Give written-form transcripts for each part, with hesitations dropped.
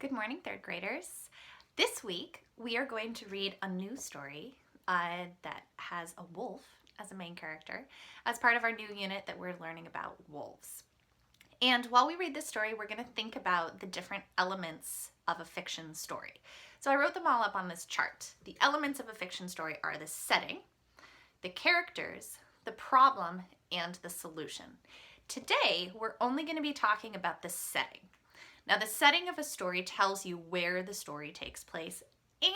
Good morning, third graders. This week, we are going to read a new story that has a wolf as a main character as part of our new unit that we're learning about wolves. And while we read this story, we're going to think about the different elements of a fiction story. So I wrote them all up on this chart. The elements of a fiction story are the setting, the characters, the problem, and the solution. Today, we're only going to be talking about the setting. Now, the setting of a story tells you where the story takes place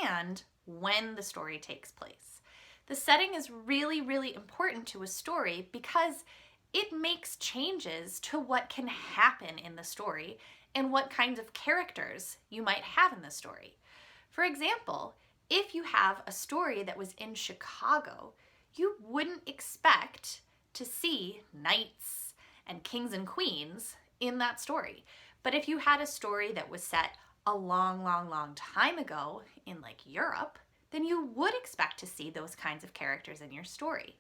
and when the story takes place. The setting is really, really important to a story because it makes changes to what can happen in the story and what kinds of characters you might have in the story. For example, if you have a story that was in Chicago, you wouldn't expect to see knights and kings and queens in that story. But if you had a story that was set a long, long, long time ago in like Europe, then you would expect to see those kinds of characters in your story.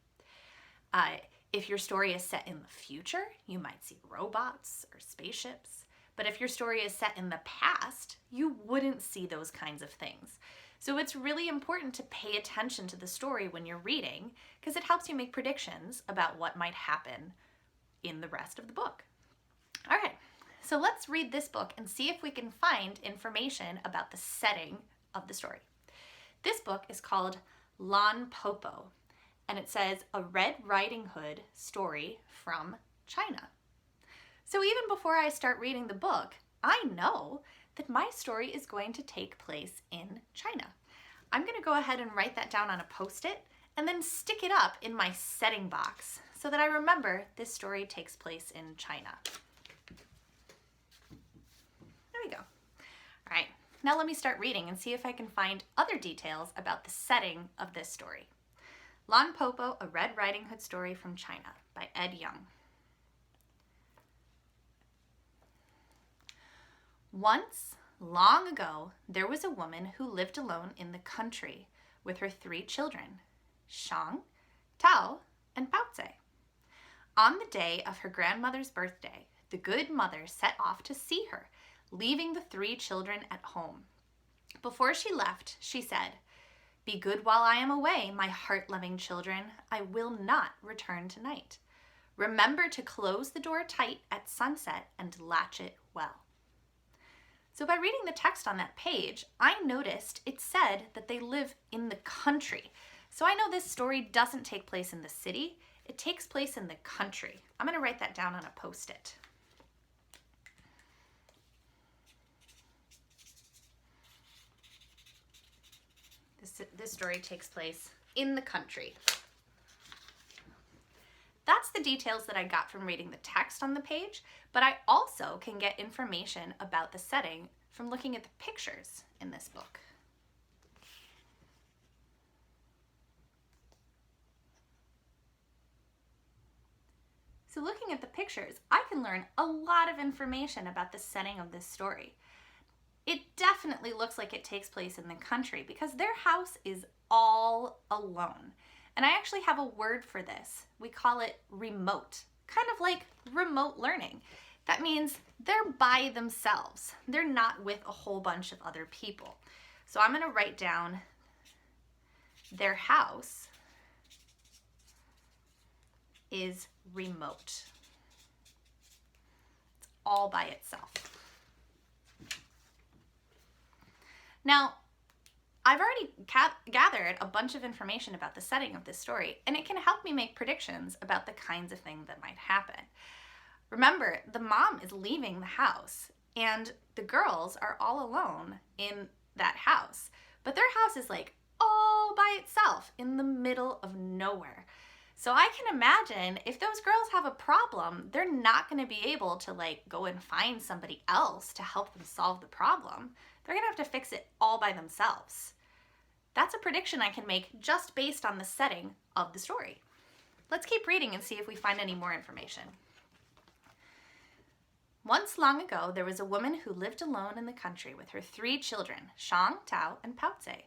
If your story is set in the future, you might see robots or spaceships. But if your story is set in the past, you wouldn't see those kinds of things. So it's really important to pay attention to the story when you're reading because it helps you make predictions about what might happen in the rest of the book. All right. So let's read this book and see if we can find information about the setting of the story. This book is called Lon Po Po, and it says a Red Riding Hood story from China. So even before I start reading the book, I know that my story is going to take place in China. I'm going to go ahead and write that down on a Post-it and then stick it up in my setting box so that I remember this story takes place in China. There we go. All right, now let me start reading and see if I can find other details about the setting of this story. Lon Po Po, A Red Riding Hood Story from China by Ed Young. Once, long ago, there was a woman who lived alone in the country with her 3 children, Shang, Tao, and Baozi. On the day of her grandmother's birthday, the good mother set off to see her, leaving the 3 children at home. Before she left, she said, "Be good while I am away, my heart-loving children. I will not return tonight. Remember to close the door tight at sunset and latch it well." So by reading the text on that page, I noticed it said that they live in the country. So I know this story doesn't take place in the city. It takes place in the country. I'm going to write that down on a Post-it. This story takes place in the country. That's the details that I got from reading the text on the page, but I also can get information about the setting from looking at the pictures in this book. So looking at the pictures, I can learn a lot of information about the setting of this story. It definitely looks like it takes place in the country because their house is all alone. And I actually have a word for this. We call it remote, kind of like remote learning. That means they're by themselves. They're not with a whole bunch of other people. So I'm going to write down their house is remote. It's all by itself. Now, I've already gathered a bunch of information about the setting of this story, and it can help me make predictions about the kinds of things that might happen. Remember, the mom is leaving the house, and the girls are all alone in that house. But their house is like all by itself in the middle of nowhere. So I can imagine if those girls have a problem, they're not going to be able to like go and find somebody else to help them solve the problem. They're going to have to fix it all by themselves. That's a prediction I can make just based on the setting of the story. Let's keep reading and see if we find any more information. Once long ago, there was a woman who lived alone in the country with her 3 children, Shang, Tao, and Baozi.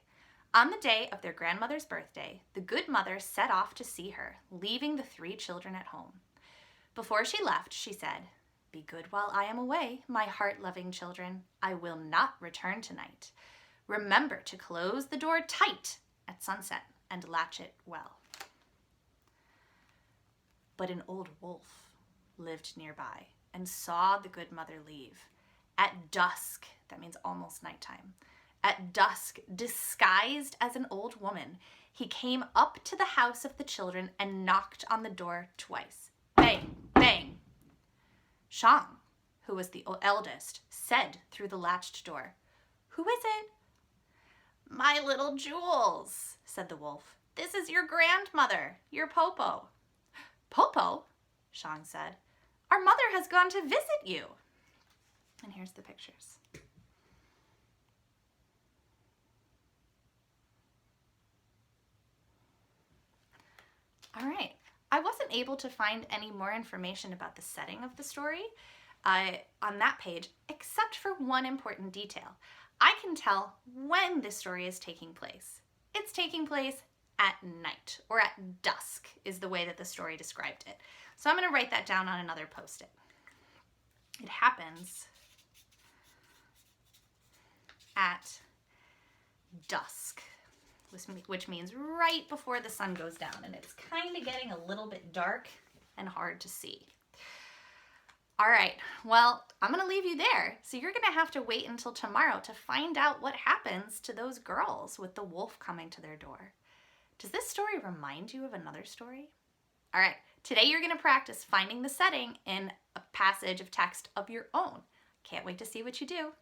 On the day of their grandmother's birthday, the good mother set off to see her, leaving the 3 children at home. Before she left, she said, Be good while I am away, my heart-loving children. I will not return tonight. Remember to close the door tight at sunset and latch it well. But an old wolf lived nearby and saw the good mother leave. At dusk, that means almost nighttime, at dusk, disguised as an old woman, he came up to the house of the children and knocked on the door twice. Bang, bang. Shang, who was the eldest, said through the latched door, "Who is it?" "My little jewels," said the wolf. "This is your grandmother, your Po Po." "Po Po?" Shang said. "Our mother has gone to visit you." And here's the pictures. All right. I wasn't able to find any more information about the setting of the story on that page, except for one important detail. I can tell when this story is taking place. It's taking place at night, or at dusk is the way that the story described it. So I'm going to write that down on another post-it. It happens at dusk, which means right before the sun goes down, and it's kind of getting a little bit dark and hard to see. All right, well, I'm gonna leave you there. So you're gonna have to wait until tomorrow to find out what happens to those girls with the wolf coming to their door. Does this story remind you of another story? All right, today you're gonna practice finding the setting in a passage of text of your own. Can't wait to see what you do.